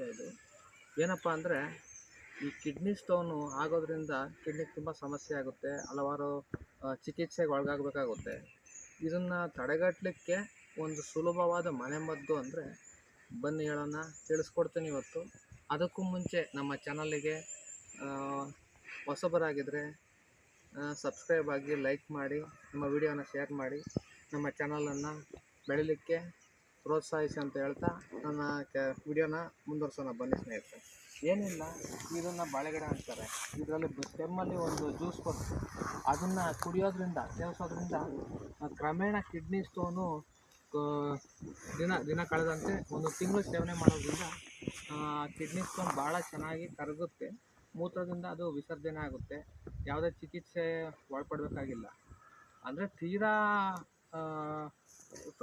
ವಿಷಯ ಇದು. ಏನಪ್ಪ ಅಂದರೆ ಈ ಕಿಡ್ನಿ ಸ್ಟೋನು ಆಗೋದ್ರಿಂದ ಕಿಡ್ನಿಗೆ ತುಂಬ ಸಮಸ್ಯೆ ಆಗುತ್ತೆ, ಹಲವಾರು ಚಿಕಿತ್ಸೆಗೆ ಒಳಗಾಗಬೇಕಾಗುತ್ತೆ. ಇದನ್ನು ತಡೆಗಟ್ಟಲಿಕ್ಕೆ ಒಂದು ಸುಲಭವಾದ ಮನೆಮದ್ದು ಅಂದರೆ ಬನ್ನಿ ಹೇಳೋಣ, ತಿಳಿಸ್ಕೊಡ್ತೀನಿ ಇವತ್ತು. ಅದಕ್ಕೂ ಮುಂಚೆ ನಮ್ಮ ಚಾನಲ್ಲಿಗೆ ಹೊಸಬರಾಗಿದ್ದರೆ ಸಬ್ಸ್ಕ್ರೈಬ್ ಆಗಿ, ಲೈಕ್ ಮಾಡಿ, ನಮ್ಮ ವಿಡಿಯೋನ ಶೇರ್ ಮಾಡಿ, ನಮ್ಮ ಚಾನಲನ್ನು ಬೆಳೀಲಿಕ್ಕೆ ಪ್ರೋತ್ಸಾಹಿಸಿ ಅಂತ ಹೇಳ್ತಾ ನನ್ನ ವಿಡಿಯೋನ ಮುಂದುವರ್ಸೋಣ ಬನ್ನಿ ಸ್ನೇಹಿತರೆ. ಏನಿಲ್ಲ, ಇದನ್ನು ಬಾಳೆಗಿಡ ಅಂತಾರೆ. ಇದರಲ್ಲಿ ಸ್ಟೆಮ್ಮಲ್ಲಿ ಒಂದು ಜ್ಯೂಸ್ ಬರುತ್ತೆ, ಅದನ್ನು ಕುಡಿಯೋದ್ರಿಂದ, ಸೇವಿಸೋದ್ರಿಂದ ಕ್ರಮೇಣ ಕಿಡ್ನಿ ಸ್ಟೋನು ದಿನ ಕಳೆದಂತೆ 1 ತಿಂಗಳು ಸೇವನೆ ಮಾಡೋದ್ರಿಂದ ಕಿಡ್ನಿ ಸ್ಟೋನ್ ಭಾಳ ಚೆನ್ನಾಗಿ ಕರಗುತ್ತೆ. ಮೂತ್ರದಿಂದ ಅದು ವಿಸರ್ಜನೆ ಆಗುತ್ತೆ. ಯಾವುದೇ ಚಿಕಿತ್ಸೆ ಒಳಪಡಬೇಕಾಗಿಲ್ಲ. ಅಂದರೆ ತೀರಾ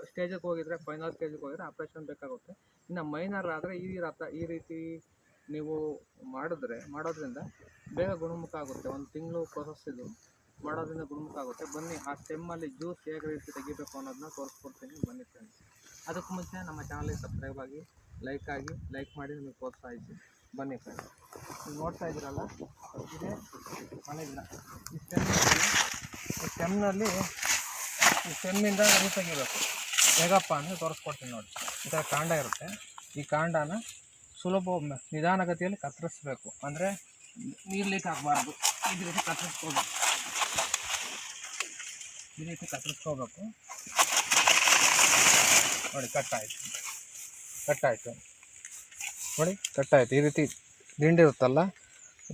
ಸ್ಟೇಜಿಗೆ ಹೋಗಿದರೆ, ಫೈನಲ್ ಸ್ಟೇಜಿಗೆ ಹೋಗಿದರೆ ಆಪ್ರೇಷನ್ ಬೇಕಾಗುತ್ತೆ. ಇನ್ನು ಮೈನರ್ ಆದರೆ ಈ ರೀತಿ ನೀವು ಮಾಡೋದ್ರಿಂದ ಬೇಗ ಗುಣಮುಖ ಆಗುತ್ತೆ. 1 ತಿಂಗಳು ಪ್ರೋಸೆಸ್ ಇದು. ಮಾಡೋದ್ರಿಂದ ಗುಣಮುಖ ಆಗುತ್ತೆ. ಬನ್ನಿ, ಆ ಸ್ಟೆಮ್ಮಲ್ಲಿ ಜ್ಯೂಸ್ ಹೇಗೆ ರೀತಿ ತೆಗಿಬೇಕು ಅನ್ನೋದನ್ನ ತೋರಿಸ್ಕೊಡ್ತೀನಿ ಬನ್ನಿ ಫ್ರೆಂಡ್ಸ್. ಅದಕ್ಕೂ ಮುಂಚೆ ನಮ್ಮ ಚಾನಲಿಗೆ ಸಬ್ಸ್ಕ್ರೈಬ್ ಆಗಿ, ಲೈಕ್ ಮಾಡಿ ನಿಮಗೆ ಪ್ರೋತ್ಸಾಹಿಸಿ ಬನ್ನಿ ಫ್ರೆಂಡ್ಸ್. ನೀವು ನೋಡ್ತಾ ಇದ್ದೀರಲ್ಲ, ಇದೇ ಮನೆ ಗಿಡ. ಈ ಸ್ಟೆಮ್ಮಿಂದ ನೀರು ತೆಗಿಬೇಕು. ಹೇಗಪ್ಪ ಅಂದರೆ ತೋರಿಸ್ಕೊಡ್ತೀನಿ ನೋಡಿ. ಈ ಥರ ಕಾಂಡ ಇರುತ್ತೆ. ಈ ಕಾಂಡನ ಸುಲಭ ನಿಧಾನಗತಿಯಲ್ಲಿ ಕತ್ತರಿಸ್ಬೇಕು. ಅಂದರೆ ನೀರು ಲೀಕ್ ಆಗಬಾರ್ದು. ಈ ರೀತಿ ಕತ್ತರಿಸ್ಕೋಬೇಕು. ನೋಡಿ, ಕಟ್ಟಾಯಿತು ನೋಡಿ, ಕಟ್ಟಾಯಿತು. ಈ ರೀತಿ ದಿಂಡು ಇರುತ್ತಲ್ಲ,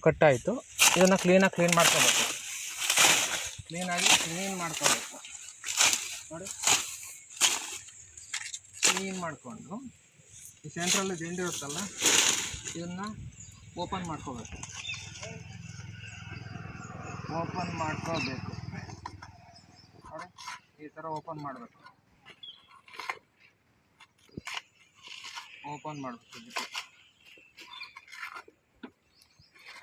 ಕಟ್ಟಾಯಿತು. ಇದನ್ನು ಕ್ಲೀನ್ ಮಾಡ್ಕೋಬೇಕು. ಕ್ಲೀನ್ ಮಾಡ್ಕೋಬೇಕು ನೋಡಿ. ಕ್ಲೀನ್ ಮಾಡಿಕೊಂಡು ಈ ಸೆಂಟ್ರಲ್ಲಿ ದಿಂಡು ಇರುತ್ತಲ್ಲ, ಇದನ್ನು ಓಪನ್ ಮಾಡ್ಕೋಬೇಕು ನೋಡಿ. ಈ ಥರ ಓಪನ್ ಮಾಡಬೇಕು.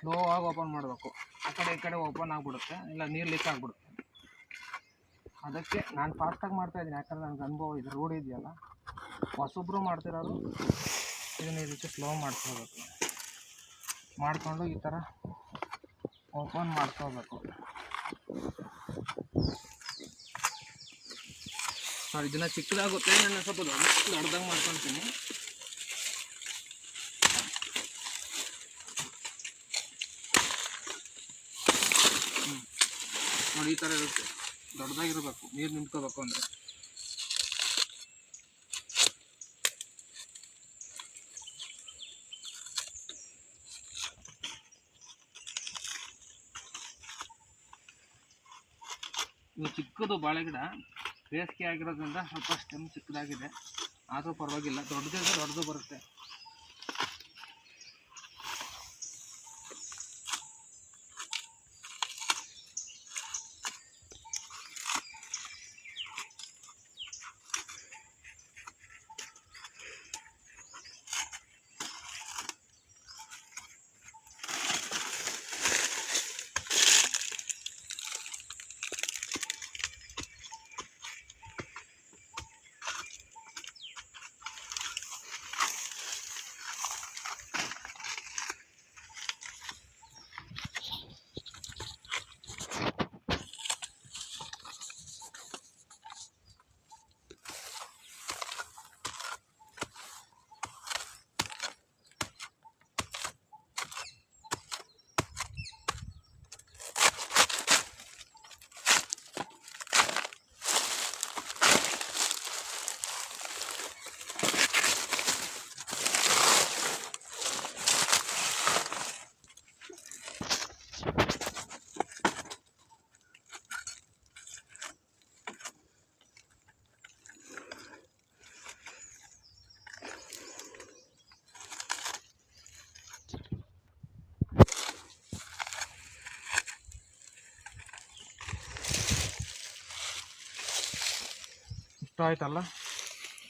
ಸ್ಲೋ ಆಗಿ ಓಪನ್ ಮಾಡಬೇಕು. ಆ ಕಡೆ ಈ ಕಡೆ ಓಪನ್ ಆಗಿಬಿಡುತ್ತೆ, ಇಲ್ಲ ನೀರು ಲೀಕ್ ಆಗಿಬಿಡುತ್ತೆ. ಅದಕ್ಕೆ ನಾನು ಫಾಸ್ಟಾಗಿ ಮಾಡ್ತಾಯಿದ್ದೀನಿ, ಯಾಕಂದರೆ ನನಗೆ ಅನುಭವ ಇದು, ರೂಢಿ ಇದೆಯಲ್ಲ. ಹೊಸೊಬ್ಬರು ಮಾಡ್ತಿರೋರು ಇದನ್ನು ಈ ರೀತಿ ಸ್ಲೋ ಮಾಡಿಕೊಂಡು ಈ ಥರ ಓಪನ್ ಮಾಡ್ಕೋಬೇಕು ನೋಡಿ. ಇದನ್ನು ಚಿಕ್ಕದಾಗುತ್ತೆ, ನಾನು ಸ್ವಲ್ಪ ದೊಡ್ಡದಾಗಿ ಮಾಡ್ಕೊತೀನಿ. ನೋಡಿ, ಈ ಥರ ಇರುತ್ತೆ. ದೊಡ್ಡದಾಗಿರಬೇಕು, ನೀರು ನಿಂತ್ಕೋಬೇಕು ಅಂದರೆ. ಇದು ಚಿಕ್ಕದು ಬಾಳೆಗಿಡ, ಬೇಸಿಗೆ ಆಗಿರೋದ್ರಿಂದ ಸ್ವಲ್ಪ ಸ್ಟೆಮ್ ಚಿಕ್ಕದಾಗಿದೆ. ಆದರೂ ಪರವಾಗಿಲ್ಲ, ದೊಡ್ಡದು ಬರುತ್ತೆ.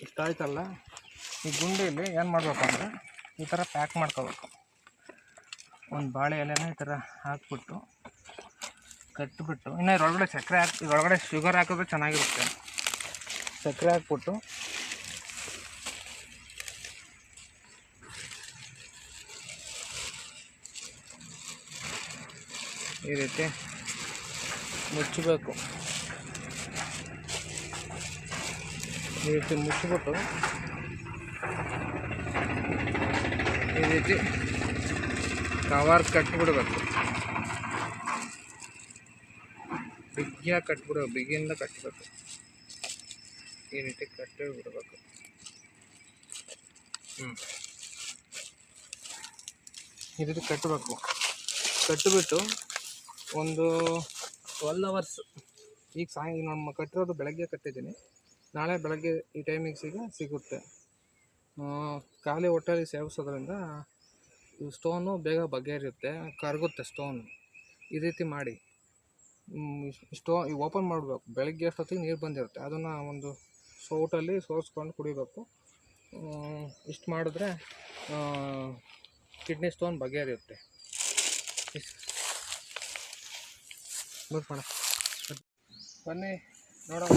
ಇಷ್ಟ ಆಯ್ತಲ್ಲ. ಈ ಗುಂಡಿಯಲ್ಲಿ ಏನು ಮಾಡಬೇಕು ಅಂದರೆ ಈ ಥರ ಪ್ಯಾಕ್ ಮಾಡ್ಕೋಬೇಕು. ಒಂದು ಬಾಳೆ ಎಲೆನ ಈ ಥರ ಹಾಕ್ಬಿಟ್ಟು ಕಟ್ಟಿಬಿಟ್ಟು, ಇನ್ನು ಇದರೊಳಗಡೆ ಸಕ್ಕರೆ ಇದರೊಳಗಡೆ ಶುಗರ್ ಹಾಕಿದ್ರೆ ಚೆನ್ನಾಗಿರುತ್ತೆ. ಸಕ್ಕರೆ ಹಾಕ್ಬಿಟ್ಟು ಈ ರೀತಿ ಮುಚ್ಚಬೇಕು. ಈ ರೀತಿ ಮುಚ್ಚಿಬಿಟ್ಟು ಈ ರೀತಿ ಕವರ್ ಕಟ್ಟಿಬಿಡ್ಬೇಕು. ಬಿಗಿಯಾಗಿ ಕಟ್ಬಿಡ್ಬೇಕು, ಬಿಗಿಯಿಂದ ಕಟ್ಟಬೇಕು. ಈ ರೀತಿ ಕಟ್ಟಿ ಬಿಡಬೇಕು. ಈ ರೀತಿ ಕಟ್ಟಬೇಕು. ಕಟ್ಟಿಬಿಟ್ಟು ಒಂದು 12 hours, ಈಗ ನಮ್ಮ ಕಟ್ಟಿರೋದು ಬೆಳಗ್ಗೆ ಕಟ್ಟಿದ್ದೀನಿ, ನಾಳೆ ಬೆಳಗ್ಗೆ ಈ ಟೈಮಿಗೆ ಸಿಗುತ್ತೆ. ಖಾಲಿ ಹೊಟ್ಟೆಯಲ್ಲಿ ಸೇವಿಸೋದ್ರಿಂದ ಸ್ಟೋನು ಬೇಗ ಬಗೆಹರಿಯುತ್ತೆ, ಕರಗುತ್ತೆ ಸ್ಟೋನು. ಈ ರೀತಿ ಮಾಡಿ ಓಪನ್ ಮಾಡಬೇಕು. ಬೆಳಗ್ಗೆ ಅಷ್ಟೊತ್ತಿಗೆ ನೀರು ಬಂದಿರುತ್ತೆ, ಅದನ್ನು ಒಂದು ಸೌಟಲ್ಲಿ ಸೋಸ್ಕೊಂಡು ಕುಡಿಬೇಕು. ಇಷ್ಟು ಮಾಡಿದ್ರೆ ಕಿಡ್ನಿ ಸ್ಟೋನ್ ಬಗೆಹರಿಯುತ್ತೆ. ಬನ್ನಿ ನೋಡೋಣ.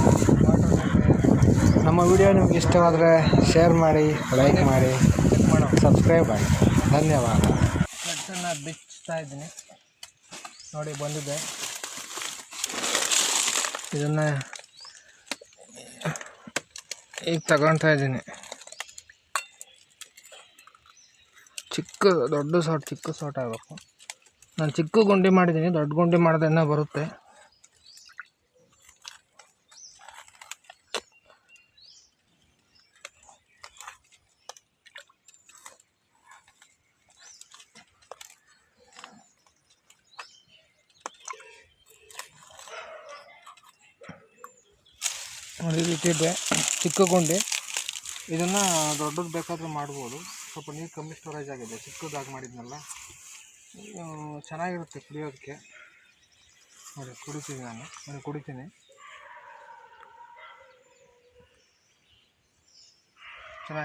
ನಮ್ಮ ವಿಡಿಯೋ ನಿಮ್ಗೆ ಇಷ್ಟವಾದರೆ ಶೇರ್ ಮಾಡಿ, ಲೈಕ್ ಮಾಡಿ, ಸಬ್ಸ್ಕ್ರೈಬ್ ಮಾಡಿ. ಧನ್ಯವಾದ. ನಟ್ಸನ್ನು ಬಿಚ್ತಾ ಇದ್ದೀನಿ ನೋಡಿ, ಬಂದಿದೆ. ಇದನ್ನು ಈಗ ತಗೊಳ್ತಾ ಇದ್ದೀನಿ. ದೊಡ್ಡ ಚಿಕ್ಕ ಸಾಟ್ ಆಗಬೇಕು. ನಾನು ಚಿಕ್ಕ ಗುಂಡಿ ಮಾಡಿದ್ದೀನಿ, ದೊಡ್ಡ ಗುಂಡಿ ಮಾಡಿದ್ರೆ ಇನ್ನೂ ಬರುತ್ತೆ. ಈ ರೀತಿ ಇದೆ ಚಿಕ್ಕ ಗುಂಡಿ. ಇದನ್ನು ದೊಡ್ಡದು ಬೇಕಾದರೂ ಮಾಡ್ಬೋದು. ಸ್ವಲ್ಪ ನೀರು ಕಮ್ಮಿ ಸ್ಟೋರೇಜ್ ಆಗಿದೆ, ಚಿಕ್ಕದಾಗಿ ಮಾಡಿದ್ನಲ್ಲ. ಚೆನ್ನಾಗಿರುತ್ತೆ ಕುಡಿಯೋದಕ್ಕೆ. ನೋಡಿ ಕುಡಿತೀನಿ ಚೆನ್ನಾಗಿ.